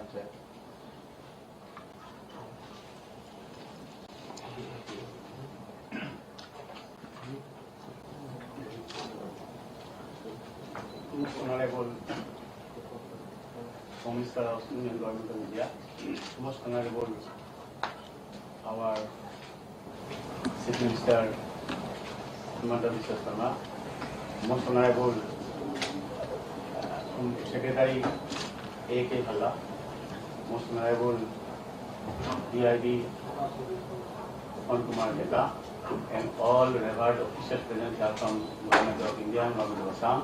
আছে। Honorable Home Minister of Union Government of India, Most Honorable our Chief Minister Himanta Biswa Sharma, Most Honorable Secretary A.K. Bhalla, Most Honorable DID Pawan Kumar Mehta, and all revered officials present here from Government of India and Government of Assam,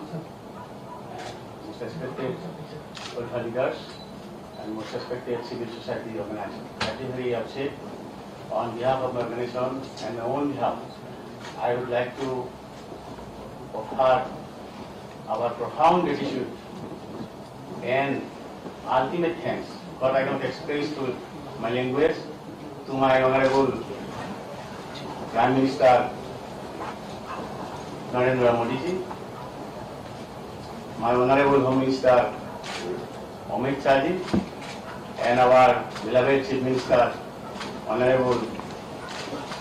most respected political leaders and most respected civil society organizations. That is very upset. On behalf of my organization and my own behalf, I would like to offer our profound gratitude and ultimate thanks, what I cannot express to my language, to my Honorable Prime Minister Narendra Modi ji, my Honorable Home Minister Amit Shah ji, and our beloved Chief Minister Honorable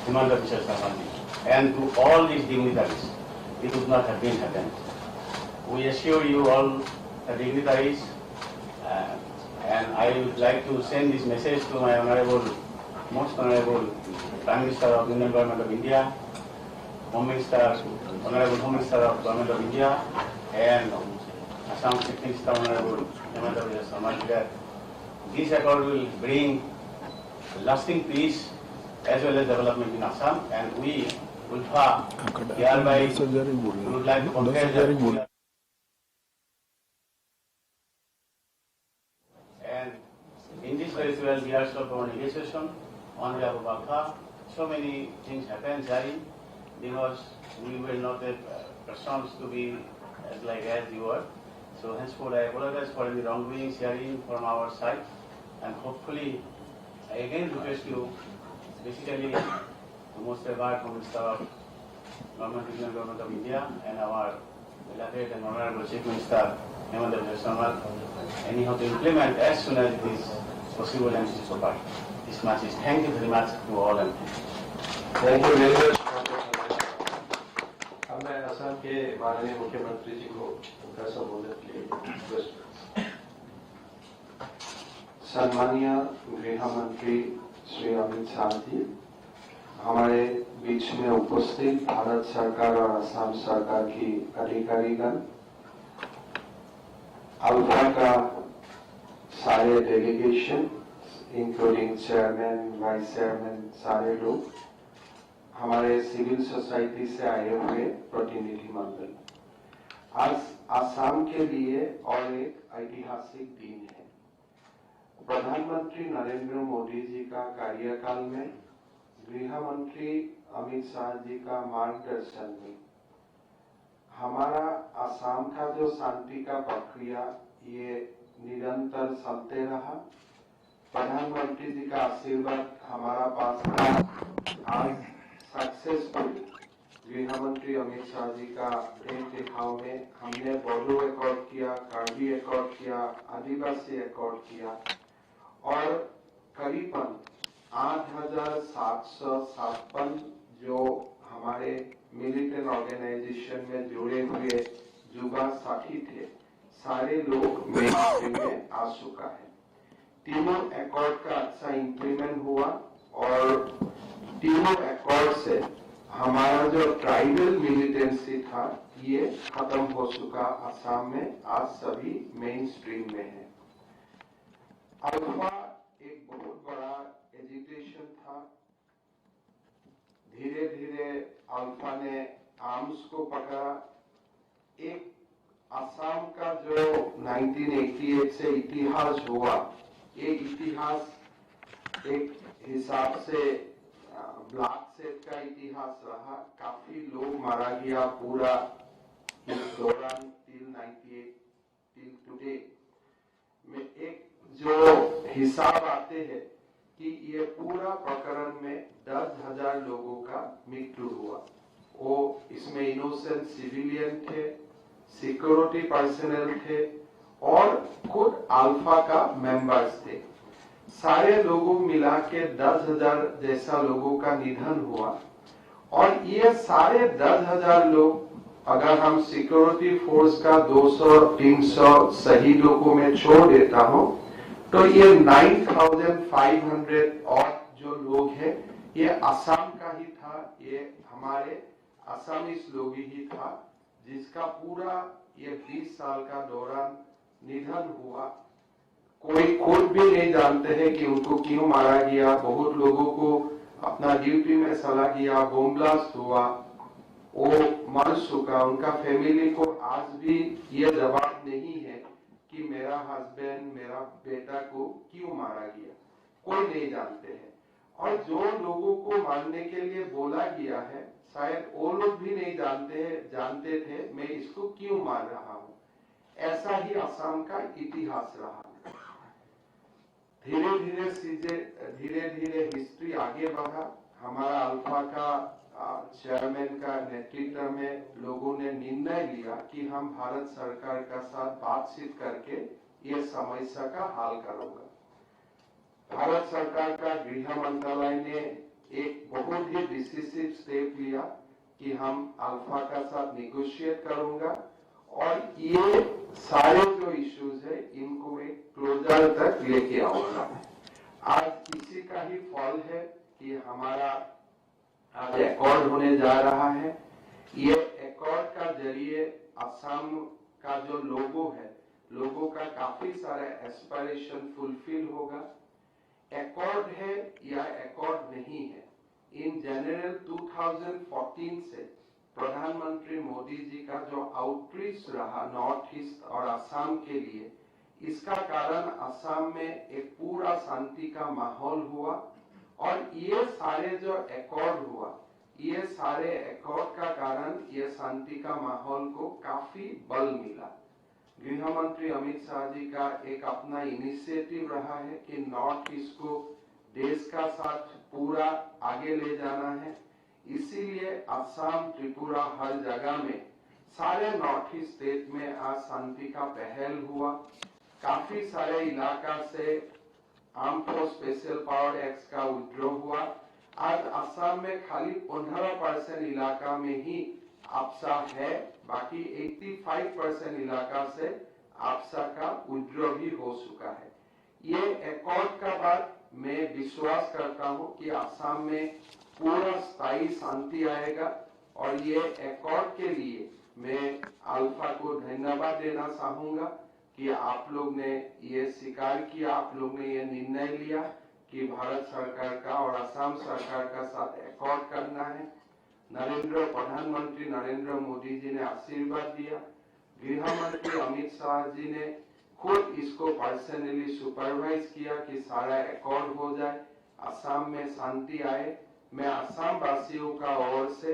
Himanta Biswa Sharma ji, and to all these dignitaries. It would not have been happened. We assure you all the dignitaries, and I would like to send this message to my most honorable Prime Minister of Union Government of India, Honorable Home Minister of Government of India, and Assam Chief Minister Honorable Himanta Biswa Sharma ji, that this accord will bring lasting peace as well as development in Assam, and we Ulfa hereby would like to confess that. And in this very 12 years of our negotiation on behalf of Ulfa, so many things happened, Jari, because we were not the persons to be as you were. So henceforth I apologize for any wrongdoings hearing from our side, and hopefully I again request you, basically, the most revered Home Minister of Government of India and our beloved and Honorable Chief Minister Himanta Biswa Sharma, anyhow to implement as soon as it is possible and it is so far. This much is. Thank you very much to all and thank you very much. अब मैं असम के माननीय मुख्यमंत्री जी को उनका संबोधन के लिए रिक्वेस्ट करता हूं। सम्मानीय गृह मंत्री श्री अमित शाह जी, हमारे बीच में उपस्थित भारत सरकार और असम सरकार की अधिकारीगण, अल्फा का सारे delegation including chairman, vice chairman, सारे लोग, हमारे सिविल सोसाइटी से आए हुए प्रतिनिधि मंडल, आज असम के लिए और एक ऐतिहासिक दिन है। प्रधानमंत्री नरेंद्र मोदी जी का कार्यकाल में गृह मंत्री अमित शाह जी का मार्गदर्शन में हमारा असम का जो शांति का प्रक्रिया ये निरंतर चलते रहा। प्रधानमंत्री जी का आशीर्वाद हमारा पास था। आज सक्सेसफुल गृह मंत्री अमित शाह जी का भेंट दिखाव में हमने बोडो एकॉर्ड किया, कार्बी एकॉर्ड किया, आदिवासी एकॉर्ड किया और करीबन 8,756 जो हमारे मिलिटेंट ऑर्गेनाइजेशन में जुड़े हुए युवा साथी थे, सारे लोग मेन स्ट्रीम में आ चुका है। तीनों एकॉर्ड का अच्छा इंप्लीमेंट हुआ और तीनों एकॉर्ड से हमारा जो ट्राइबल मिलिटेंसी था ये खत्म हो चुका असम में, आज सभी मेन स्ट्रीम में है। अल्फा एक बहुत बड़ा एजिटेशन था। धीरे धीरे अल्फा ने आर्म्स को पकड़ा। एक असम का जो 1988 से इतिहास हुआ, ये इतिहास एक हिसाब से ब्लैक सेट का इतिहास रहा। काफी लोग मारा गया पूरा इस दौरान टिल 98 टिल टुडे में। एक जो हिसाब आते हैं कि ये पूरा प्रकरण में 10,000 लोगों का मृत्यु हुआ। वो इसमें इनोसेंट सिविलियन थे, सिक्योरिटी पर्सनल थे और खुद अल्फा का मेंबर्स थे। सारे लोगों मिला के 10,000 जैसा लोगों का निधन हुआ और ये सारे 10,000 लोग अगर हम सिक्योरिटी फोर्स का 200-300 शहीदों को मैं छोड़ देता हूं तो ये 9,500 और जो लोग हैं ये असम का ही था, ये हमारे असमीज लोग ही था जिसका पूरा ये 20 साल का दौरान निधन हुआ। कोई खुद भी नहीं जानते हैं कि उनको क्यों मारा गया। बहुत लोगों को अपना ड्यूटी में चला गया, बम ब्लास्ट हुआ, वो मर चुका। उनका फैमिली को आज भी ये जवाब नहीं है कि मेरा हस्बैंड, मेरा बेटा को क्यों मारा गया, कोई नहीं जानते हैं। और जो लोगों को मारने के लिए बोला गया है शायद वो लोग भी नहीं जानते थे मैं इसको क्यों मार रहा हूँ। ऐसा ही असम का इतिहास रहा। धीरे धीरे हिस्ट्री आगे बढ़ा। हमारा अल्फा का चेयरमैन का नेतृत्व में लोगों ने निर्णय लिया कि हम भारत सरकार का साथ बातचीत करके ये समस्या का हल करूंगा। भारत सरकार का गृह मंत्रालय ने एक बहुत ही डिसिसिव स्टेप लिया कि हम अल्फा का साथ निगोशिएट करूंगा और ये सारे जो इश्यूज है इनको एक क्लोजर तक लेके आऊंगा। आज इसी का ही फल है कि हमारा आज एकॉर्ड होने जा रहा है। ये एकॉर्ड का जरिए असम का जो लोगों है, लोगों का काफी सारा एस्पिरेशन फुलफिल होगा। एकॉर्ड है या एकॉर्ड नहीं है, इन जनरल 2014 से प्रधानमंत्री मोदी जी का जो आउटरीच रहा नॉर्थ ईस्ट और असम के लिए, इसका कारण असम में एक पूरा शांति का माहौल हुआ और ये सारे जो एकॉर्ड हुआ, ये सारे एकॉर्ड का कारण ये शांति का माहौल को काफी बल मिला। गृह मंत्री अमित शाह जी का एक अपना इनिशिएटिव रहा है कि नॉर्थ ईस्ट को देश का साथ पूरा आगे ले जाना है। इसीलिए असम, त्रिपुरा, हर जगह में सारे नॉर्थ ईस्ट स्टेट में आज शांति का पहल हुआ। काफी सारे इलाका से arm force special power act का विड्रॉ हुआ। आज असम में खाली 15% इलाका में ही आपसा है, बाकी 85% इलाका से आपसा का विड्रॉ भी हो चुका है। ये एकॉर्ड का बाद मैं विश्वास करता हूं कि असम में पूरा स्थायी शांति आएगा और ये एकॉर्ड के लिए मैं अल्फा को धन्यवाद देना चाहूंगा कि आप लोग ने ये स्वीकार किया, आप लोग ने ये निर्णय लिया कि भारत सरकार का और असम सरकार का साथ एकॉर्ड करना है। प्रधानमंत्री नरेंद्र मोदी जी ने आशीर्वाद दिया। गृह मंत्री अमित शाह जी ने खुद इसको पर्सनली सुपरवाइज किया कि सारा एकॉर्ड हो जाए, असम में शांति आए। मैं असम वासियों का ओर से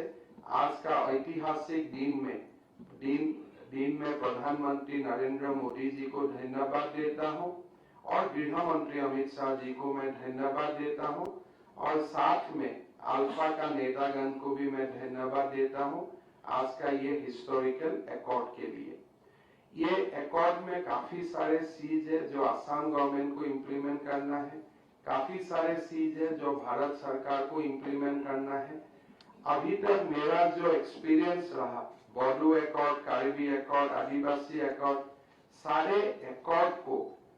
आज का ऐतिहासिक दिन में प्रधानमंत्री नरेंद्र मोदी जी को धन्यवाद देता हूं और गृह मंत्री अमित शाह जी को मैं धन्यवाद देता हूं और साथ में अल्फा का नेतागण को भी मैं धन्यवाद देता हूं आज का ये हिस्टोरिकल एकॉर्ड के लिए। ये एकॉर्ड में काफी सारे चीज है जो असम गवर्नमेंट को इम्प्लीमेंट करना है, काफी सारे चीज है जो भारत सरकार को इम्प्लीमेंट करना है। अभी तक मेरा जो एक्सपीरियंस रहा, बोडो एकॉर्ड, कार्बी एकॉर्ड, आदिवासी एकॉर्ड, सारे एकॉर्ड को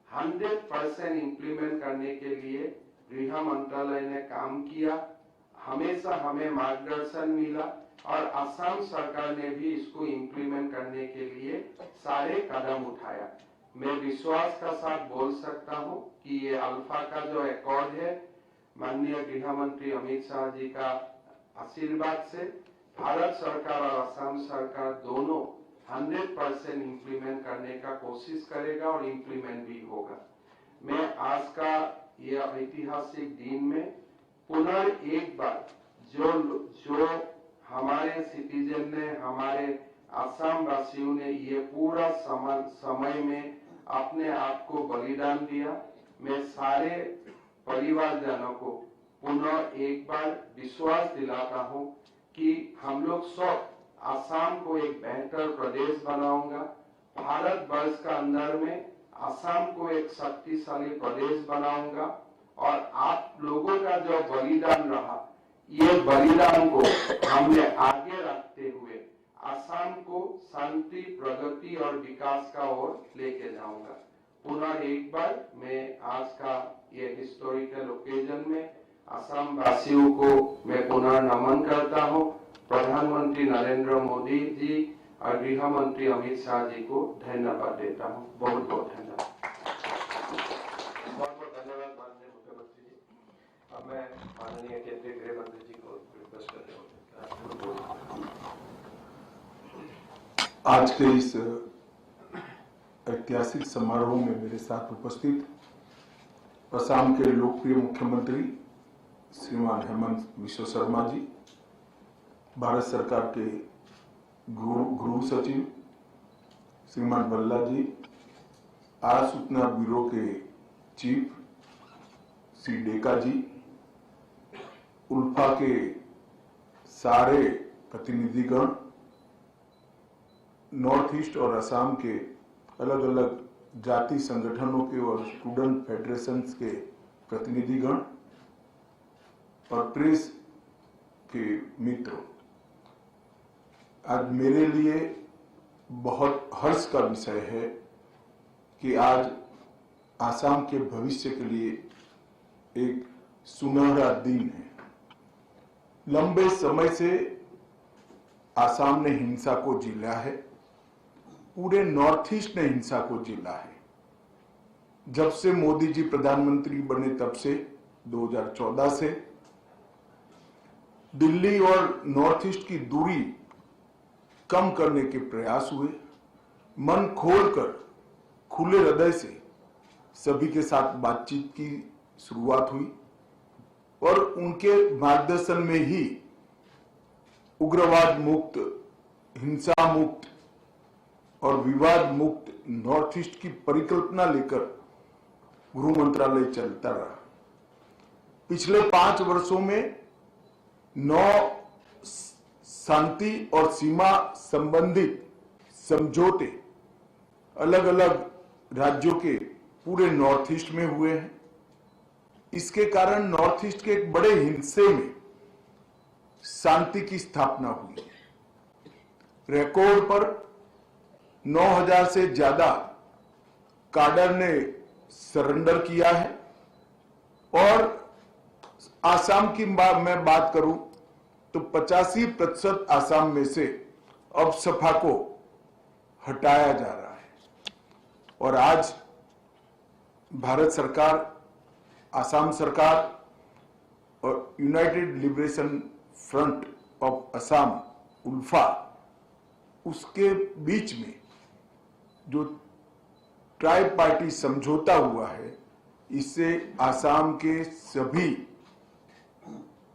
100% इम्प्लीमेंट करने के लिए गृह मंत्रालय ने काम किया। हमेशा हमें मार्गदर्शन मिला और असम सरकार ने भी इसको इम्प्लीमेंट करने के लिए सारे कदम उठाया। मैं विश्वास का साथ बोल सकता हूं कि ये अल्फा का जो एकॉर्ड है, माननीय गृह मंत्री अमित शाह जी का आशीर्वाद से भारत सरकार और असम सरकार दोनों 100% इम्प्लीमेंट करने का कोशिश करेगा और इम्प्लीमेंट भी होगा। मैं आज का यह ऐतिहासिक दिन में पुनः एक बार जो हमारे सिटीजन ने, हमारे असम वासियों ने ये पूरा समय में अपने आप को बलिदान दिया, मैं सारे परिवारजनों को पुनः एक बार विश्वास दिलाता हूं कि हम लोग सब असम को एक बेहतर प्रदेश बनाऊंगा भारत वर्ष का अंदर में असम को एक शक्तिशाली प्रदेश बनाऊंगा और आप लोगों का जो बलिदान रहा, ये बलिदान को हमने आगे रखते हुए असम को शांति, प्रगति और विकास का ओर लेके जाऊंगा। पुनः एक बार मैं आज का ये हिस्टोरिकल ओकेजन में असम वासियों को मैं पुनः नमन करता हूं। प्रधानमंत्री नरेंद्र मोदी जी और गृह मंत्री अमित शाह जी को धन्यवाद देता हूं। बहुत बहुत धन्यवाद। बहुत बहुत धन्यवाद माननीय मुख्यमंत्री जी। अब मैं माननीय केंद्रीय गृह मंत्री जी को रिक्वेस्ट करते हूँ। आज के इस ऐतिहासिक समारोह में मेरे साथ उपस्थित असम के लोकप्रिय मुख्यमंत्री श्रीमान हेमंत बिश्व शर्मा जी, भारत सरकार के गृह सचिव श्रीमान बल्ला जी, आरा सूचना ब्यूरो के चीफ श्री डेका जी, उल्फा के सारे प्रतिनिधिगण, नॉर्थ ईस्ट और असम के अलग अलग जाति संगठनों के और स्टूडेंट फेडरेशंस के प्रतिनिधिगण और प्रेस के मित्र, आज मेरे लिए बहुत हर्ष का विषय है कि आज असम के भविष्य के लिए एक सुनहरा दिन है। लंबे समय से असम ने हिंसा को झेला है, पूरे नॉर्थ ईस्ट ने हिंसा को झेला है। जब से मोदी जी प्रधानमंत्री बने तब से 2014 से दिल्ली और नॉर्थ ईस्ट की दूरी कम करने के प्रयास हुए। मन खोलकर खुले हृदय से सभी के साथ बातचीत की शुरुआत हुई और उनके मार्गदर्शन में ही उग्रवाद मुक्त, हिंसा मुक्त और विवाद मुक्त नॉर्थ ईस्ट की परिकल्पना लेकर गृह मंत्रालय चलता रहा। पिछले 5 वर्षों में 9 शांति और सीमा संबंधित समझौते अलग अलग राज्यों के पूरे नॉर्थ ईस्ट में हुए हैं। इसके कारण नॉर्थ ईस्ट के एक बड़े हिस्से में शांति की स्थापना हुई। रिकॉर्ड पर 9000 से ज्यादा काडर ने सरेंडर किया है और आसाम की मैं बात करूं तो 85% आसाम में से अब सपा को हटाया जा रहा है और आज भारत सरकार, आसाम सरकार और United Liberation Front of Assam ULFA, उसके बीच में जो ट्राई पार्टी समझौता हुआ है, इससे आसाम के सभी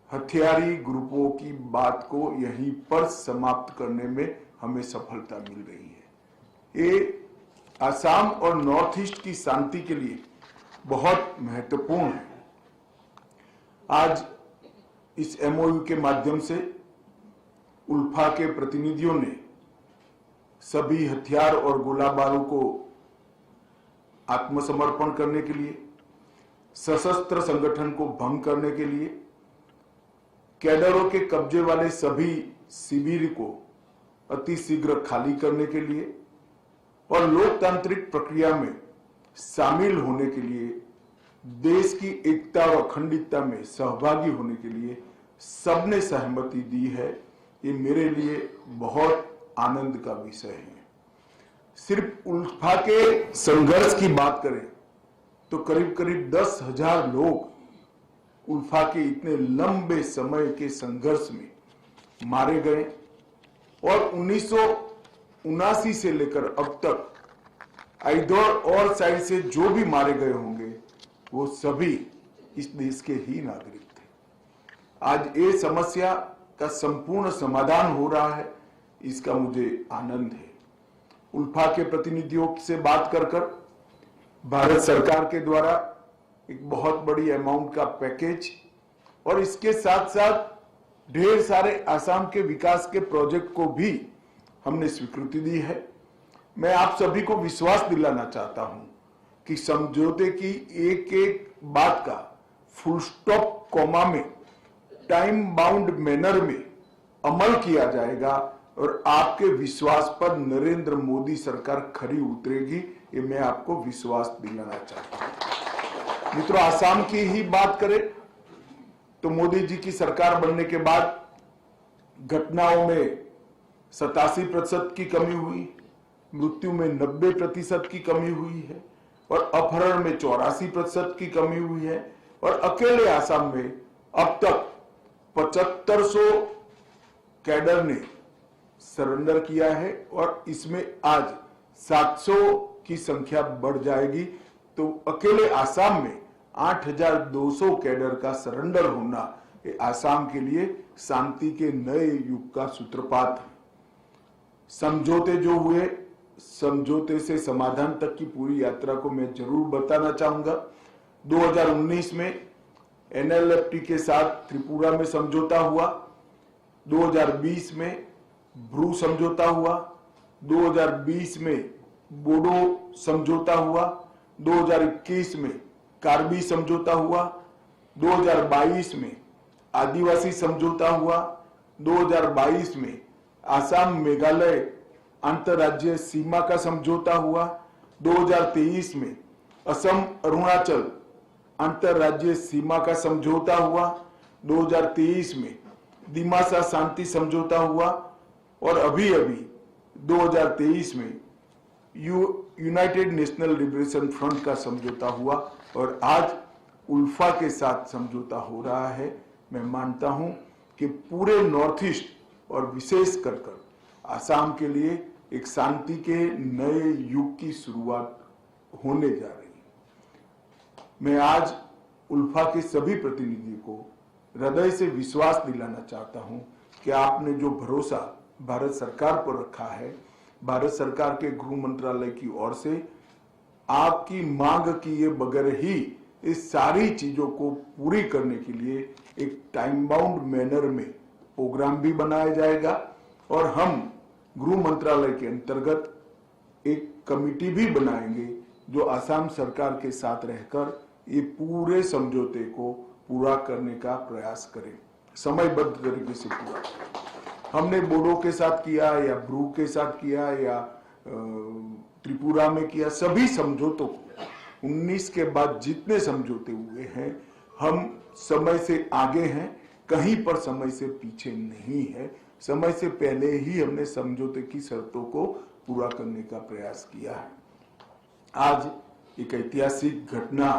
हथियारी ग्रुपों की बात को यहीं पर समाप्त करने में हमें सफलता मिल रही है। ये आसाम और नॉर्थ ईस्ट की शांति के लिए बहुत महत्वपूर्ण है। आज इस एमओयू के माध्यम से उल्फा के प्रतिनिधियों ने सभी हथियार और गोला बारूद को आत्मसमर्पण करने के लिए, सशस्त्र संगठन को भंग करने के लिए, कैडरों के कब्जे वाले सभी शिविर को अतिशीघ्र खाली करने के लिए और लोकतांत्रिक प्रक्रिया में शामिल होने के लिए, देश की एकता और अखंडता में सहभागी होने के लिए सबने सहमति दी है। ये मेरे लिए बहुत आनंद का विषय है। सिर्फ उल्फा के संघर्ष की बात करें तो करीब करीब 10,000 लोग उल्फा के इतने लंबे समय के संघर्ष में मारे गए और 1979 से लेकर अब तक आइदौर और साइड से जो भी मारे गए होंगे वो सभी इस देश के ही नागरिक थे। आज ये समस्या का संपूर्ण समाधान हो रहा है, इसका मुझे आनंद है। उल्फा के प्रतिनिधियों से बात कर भारत सरकार के द्वारा एक बहुत बड़ी अमाउंट का पैकेज और इसके साथ साथ ढेर सारे आसाम के विकास के प्रोजेक्ट को भी हमने स्वीकृति दी है। मैं आप सभी को विश्वास दिलाना चाहता हूं कि समझौते की एक एक बात का फुल स्टॉप कॉमा में टाइम बाउंड मैनर में अमल किया जाएगा और आपके विश्वास पर नरेंद्र मोदी सरकार खरी उतरेगी, ये मैं आपको विश्वास दिलाना चाहता हूं। मित्रों, आसाम की ही बात करें तो मोदी जी की सरकार बनने के बाद घटनाओं में 87% की कमी हुई, मृत्यु में 90% की कमी हुई है और अपहरण में 84% की कमी हुई है और अकेले आसाम में अब तक 7500 कैडर ने सरेंडर किया है और इसमें आज 700 की संख्या बढ़ जाएगी। तो अकेले आसाम में 8200 कैडर का सरेंडर होना ये आसाम के लिए शांति के नए युग का सूत्रपात है। समझौते जो हुए, समझौते से समाधान तक की पूरी यात्रा को मैं जरूर बताना चाहूंगा। 2019 में एनएलएफटी के साथ त्रिपुरा में समझौता हुआ, 2020 में ब्रू समझौता हुआ, 2020 में बोडो समझौता हुआ, 2021 में कार्बी समझौता हुआ, 2022 में आदिवासी समझौता हुआ, 2022 में आसाम मेघालय अंतर्राज्यीय सीमा का समझौता हुआ, 2023 में असम अरुणाचल अंतर्राज्यीय सीमा का समझौता हुआ, 2023 में दिमासा शांति समझौता हुआ और अभी अभी 2023 में यूनाइटेड नेशनल लिबरेशन फ्रंट का समझौता हुआ और आज उल्फा के साथ समझौता हो रहा है। मैं मानता हूं कि पूरे नॉर्थ ईस्ट और विशेष कर आसाम के लिए एक शांति के नए युग की शुरुआत होने जा रही है। मैं आज उल्फा के सभी प्रतिनिधियों को हृदय से विश्वास दिलाना चाहता हूं कि आपने जो भरोसा भारत सरकार पर रखा है, भारत सरकार के गृह मंत्रालय की ओर से आपकी मांग किए बगैर ही इस सारी चीजों को पूरी करने के लिए एक टाइम बाउंड मैनर में प्रोग्राम भी बनाया जाएगा और हम गृह मंत्रालय के अंतर्गत एक कमिटी भी बनाएंगे जो असम सरकार के साथ रहकर ये पूरे समझौते को पूरा करने का प्रयास करें, समयबद्ध तरीके से पूरा। हमने बोडो के साथ किया या ब्रू के साथ किया या त्रिपुरा में किया, सभी समझौतों को 19 के बाद जितने समझौते हुए हैं हम समय से आगे हैं, कहीं पर समय से पीछे नहीं है। समय से पहले ही हमने समझौते की शर्तों को पूरा करने का प्रयास किया है। आज एक ऐतिहासिक घटना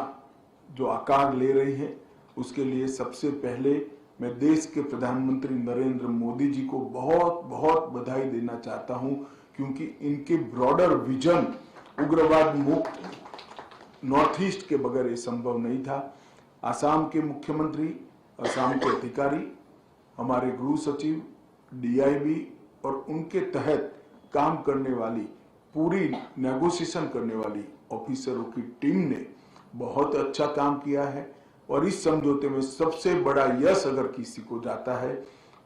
जो आकार ले रही है, उसके लिए सबसे पहले मैं देश के प्रधानमंत्री नरेंद्र मोदी जी को बहुत बहुत बधाई देना चाहता हूं, क्योंकि इनके ब्रॉडर विजन उग्रवाद मुक्त नॉर्थ ईस्ट के बगैर ये संभव नहीं था। असम के मुख्यमंत्री, असम के अधिकारी, हमारे गृह सचिव, डीआईबी और उनके तहत काम करने वाली पूरी नेगोशिएशन करने वाली ऑफिसरों की टीम ने बहुत अच्छा काम किया है और इस समझौते में सबसे बड़ा यश अगर किसी को जाता है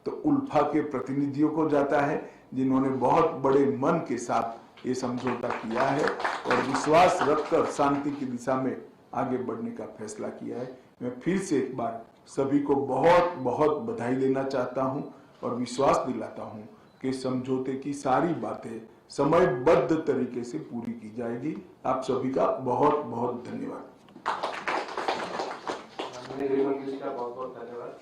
तो उल्फा के प्रतिनिधियों को जाता है, जिन्होंने बहुत बड़े मन के साथ ये समझौता किया है और विश्वास रखकर शांति की दिशा में आगे बढ़ने का फैसला किया है। मैं फिर से एक बार सभी को बहुत बहुत बधाई देना चाहता हूं और विश्वास दिलाता हूं कि समझौते की सारी बातें समयबद्ध तरीके से पूरी की जाएगी। आप सभी का बहुत बहुत धन्यवाद। गृह मंत्री जी का बहुत बहुत धन्यवाद।